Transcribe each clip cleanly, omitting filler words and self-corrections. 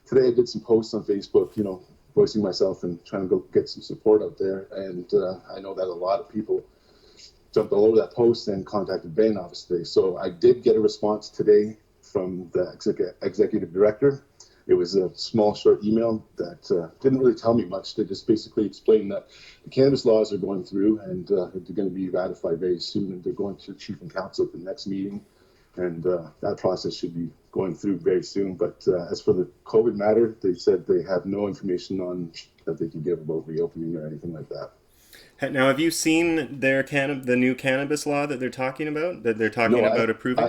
today I did some posts on Facebook, voicing myself and trying to go get some support out there. And I know that a lot of people jumped all over that post and contacted Bain office today. So I did get a response today from the executive director. It was a small, short email that didn't really tell me much. They just basically explained that the cannabis laws are going through and they're going to be ratified very soon, and they're going to the chief and council at the next meeting, and that process should be going through very soon. But as for the COVID matter, they said they have no information on that they can give about reopening or anything like that. Now, have you seen the new cannabis law that they're talking about? That they're talking about approving?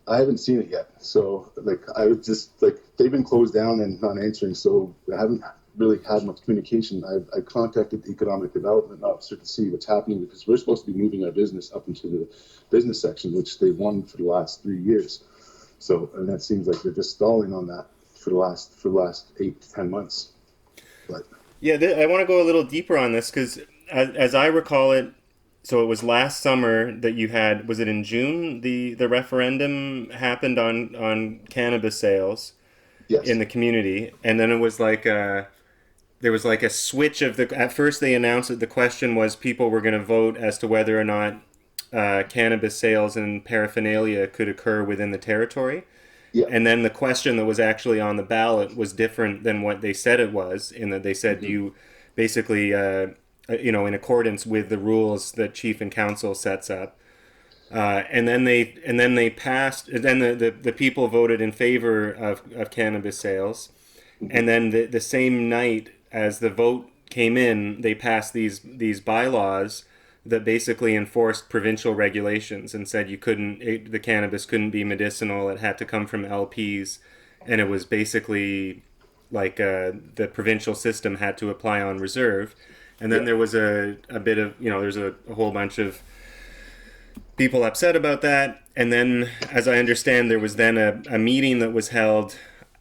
I haven't seen it yet. So I was just they've been closed down and not answering. So I haven't really had much communication. I contacted the economic development officer to see what's happening, because we're supposed to be moving our business up into the business section, which they've won for the last 3 years. So, and that seems like they're just stalling on that for the last 8 to 10 months. But yeah, I want to go a little deeper on this, because as I recall it, so it was last summer that you had, was it in June, the referendum happened on cannabis sales. Yes. In the community, and then it was there was a switch of at first they announced that the question was people were going to vote as to whether or not cannabis sales and paraphernalia could occur within the territory. Yeah. And then the question that was actually on the ballot was different than what they said it was, in that they said you basically in accordance with the rules that chief and council sets up. And then they passed. Then the people voted in favor of cannabis sales, and then the same night as the vote came in, they passed these bylaws that basically enforced provincial regulations and said the cannabis couldn't be medicinal. It had to come from LPs, and it was basically the provincial system had to apply on reserve. And then there was a bit of there's a whole bunch of people upset about that, and then, as I understand, there was then a meeting that was held,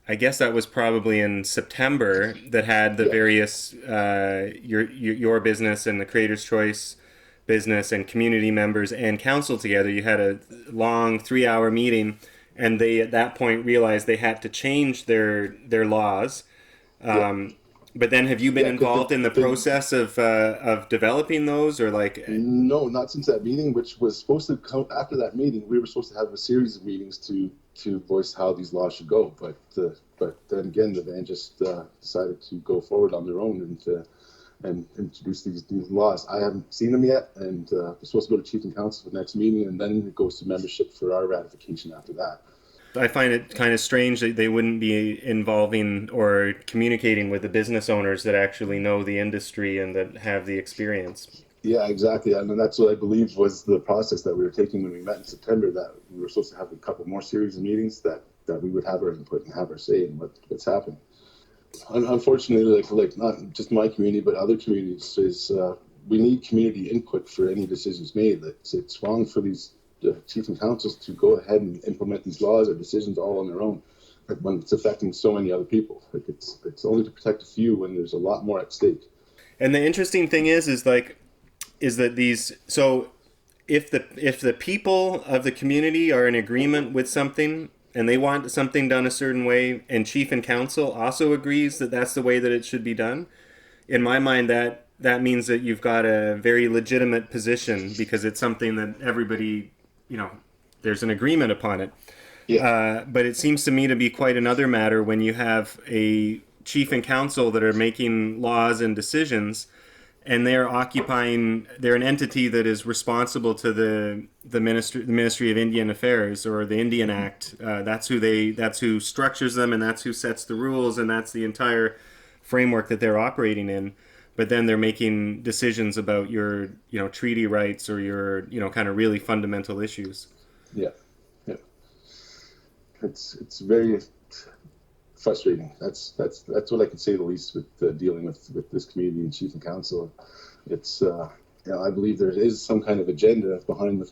I guess that was probably in September, that had the various your business and the Creator's Choice business and community members and council together. You had a long 3-hour meeting, and they at that point realized they had to change their laws. But then, have you been involved in the process of developing those, or No, not since that meeting, which was supposed to come after that meeting. We were supposed to have a series of meetings to voice how these laws should go, but then again, the van just decided to go forward on their own and introduce these laws. I haven't seen them yet, and we're supposed to go to chief and council for the next meeting, and then it goes to membership for our ratification after that. I find it kind of strange that they wouldn't be involving or communicating with the business owners that actually know the industry and that have the experience. Yeah, exactly. And that's what I believe was the process that we were taking when we met in September, that we were supposed to have a couple more series of meetings that we would have our input and have our say in what's happened. Unfortunately, like not just my community, but other communities, we need community input for any decisions made. It's wrong for these chief and councils to go ahead and implement these laws or decisions all on their own, when it's affecting so many other people. It's only to protect a few when there's a lot more at stake. And the interesting thing is that these, so if the people of the community are in agreement with something and they want something done a certain way, and chief and council also agrees that that's the way that it should be done, in my mind that means that you've got a very legitimate position, because it's something that everybody, there's an agreement upon it. Yeah. But it seems to me to be quite another matter when you have a chief and council that are making laws and decisions, and they're an entity that is responsible to the Ministry of Indian Affairs, or the Indian Act. That's who structures them, and that's who sets the rules, and that's the entire framework that they're operating in. But then they're making decisions about your, treaty rights, or your, kind of really fundamental issues. Yeah. It's very frustrating. That's what I can say the least with dealing with this community and chief and council. It's I believe there is some kind of agenda behind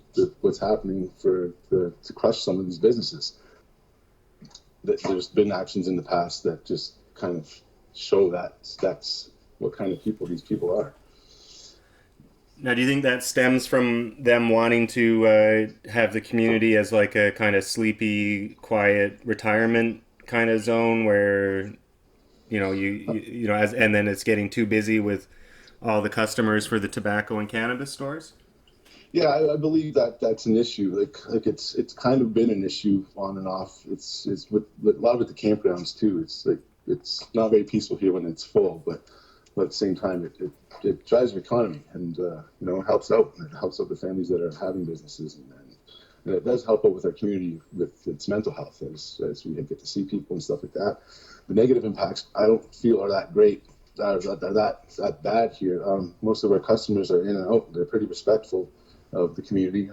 what's happening to crush some of these businesses. There's been actions in the past that just kind of show that's what kind of people these people are. Now, do you think that stems from them wanting to have the community as like a kind of sleepy, quiet retirement kind of zone where You know, as and then it's getting too busy with all the customers for the tobacco and cannabis stores. Yeah, I believe that that's an issue. Like it's kind of been an issue on and off. It's with a lot of it the campgrounds too. It's like it's not very peaceful here when it's full, but at the same time it drives the economy and it helps out. It helps out the families that are having businesses and it does help out with our community with its mental health as we get to see people and stuff like that. The negative impacts I don't feel are that great. That bad here. Most of our customers are in and out. They're pretty respectful of the community.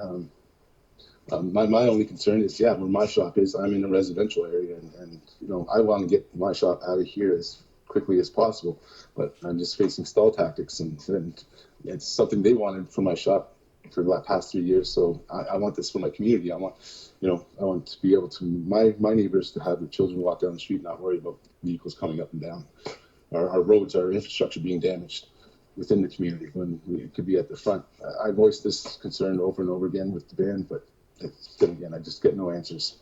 My only concern is, where my shop is, I'm in a residential area, and I want to get my shop out of here as quickly as possible. But I'm just facing stall tactics, and it's something they wanted from my shop for the past 3 years. So I want this for my community. I want to be able to my neighbors to have their children walk down the street, and not worry about vehicles coming up and down. Our roads, our infrastructure being damaged within the community when it could be at the front. I voiced this concern over and over again with the band, but then again, I just get no answers.